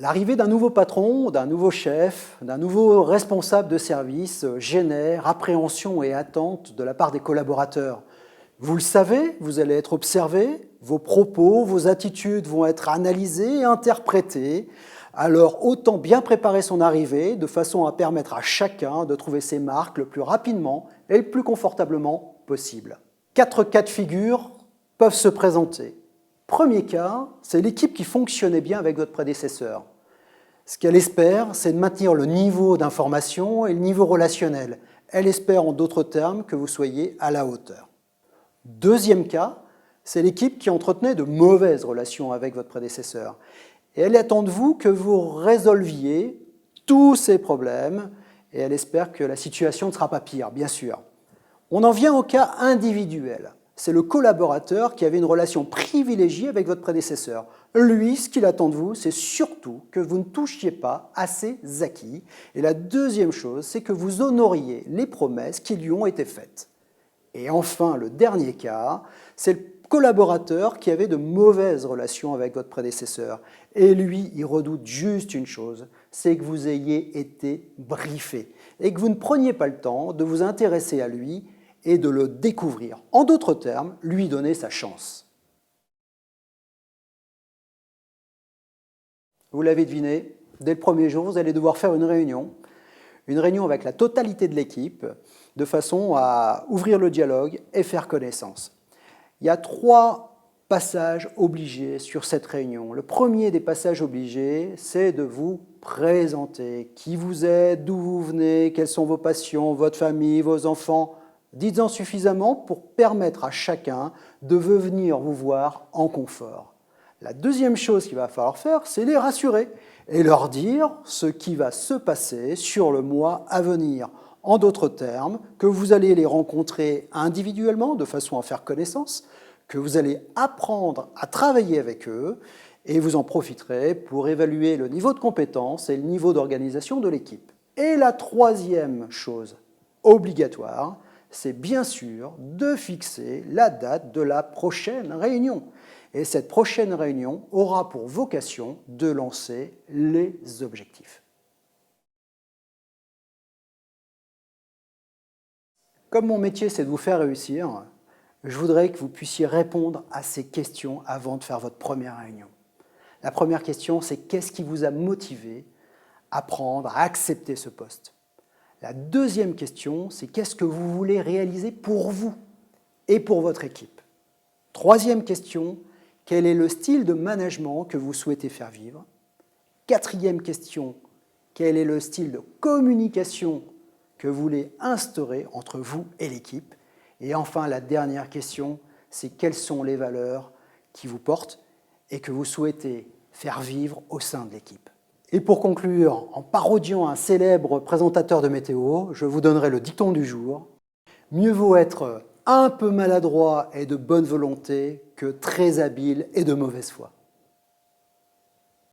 L'arrivée d'un nouveau patron, d'un nouveau chef, d'un nouveau responsable de service génère appréhension et attente de la part des collaborateurs. Vous le savez, vous allez être observé, vos propos, vos attitudes vont être analysées et interprétées. Alors autant bien préparer son arrivée de façon à permettre à chacun de trouver ses marques le plus rapidement et le plus confortablement possible. 4 cas de figure peuvent se présenter. Premier cas, c'est l'équipe qui fonctionnait bien avec votre prédécesseur. Ce qu'elle espère, c'est de maintenir le niveau d'information et le niveau relationnel. Elle espère en d'autres termes que vous soyez à la hauteur. Deuxième cas, c'est l'équipe qui entretenait de mauvaises relations avec votre prédécesseur. Et elle attend de vous que vous résolviez tous ces problèmes et elle espère que la situation ne sera pas pire, bien sûr. On en vient au cas individuel. C'est le collaborateur qui avait une relation privilégiée avec votre prédécesseur. Lui, ce qu'il attend de vous, c'est surtout que vous ne touchiez pas à ses acquis. Et la deuxième chose, c'est que vous honoriez les promesses qui lui ont été faites. Et enfin, le dernier cas, c'est le collaborateur qui avait de mauvaises relations avec votre prédécesseur. Et lui, il redoute juste une chose, c'est que vous ayez été briefé et que vous ne preniez pas le temps de vous intéresser à lui et de le découvrir. En d'autres termes, lui donner sa chance. Vous l'avez deviné, dès le premier jour, vous allez devoir faire une réunion avec la totalité de l'équipe, de façon à ouvrir le dialogue et faire connaissance. Il y a 3 passages obligés sur cette réunion. Le premier des passages obligés, c'est de vous présenter. Qui vous êtes, d'où vous venez, quelles sont vos passions, votre famille, vos enfants. Dites-en suffisamment pour permettre à chacun de venir vous voir en confort. La deuxième chose qu'il va falloir faire, c'est les rassurer et leur dire ce qui va se passer sur le mois à venir. En d'autres termes, que vous allez les rencontrer individuellement de façon à faire connaissance, que vous allez apprendre à travailler avec eux et vous en profiterez pour évaluer le niveau de compétence et le niveau d'organisation de l'équipe. Et la troisième chose obligatoire, c'est bien sûr de fixer la date de la prochaine réunion. Et cette prochaine réunion aura pour vocation de lancer les objectifs. Comme mon métier, c'est de vous faire réussir, je voudrais que vous puissiez répondre à ces questions avant de faire votre première réunion. La première question, c'est qu'est-ce qui vous a motivé à prendre, à accepter ce poste? La deuxième question, c'est qu'est-ce que vous voulez réaliser pour vous et pour votre équipe? Troisième question, quel est le style de management que vous souhaitez faire vivre? Quatrième question, quel est le style de communication que vous voulez instaurer entre vous et l'équipe? Et enfin, la dernière question, c'est quelles sont les valeurs qui vous portent et que vous souhaitez faire vivre au sein de l'équipe? Et pour conclure, en parodiant un célèbre présentateur de météo, je vous donnerai le dicton du jour. Mieux vaut être un peu maladroit et de bonne volonté que très habile et de mauvaise foi.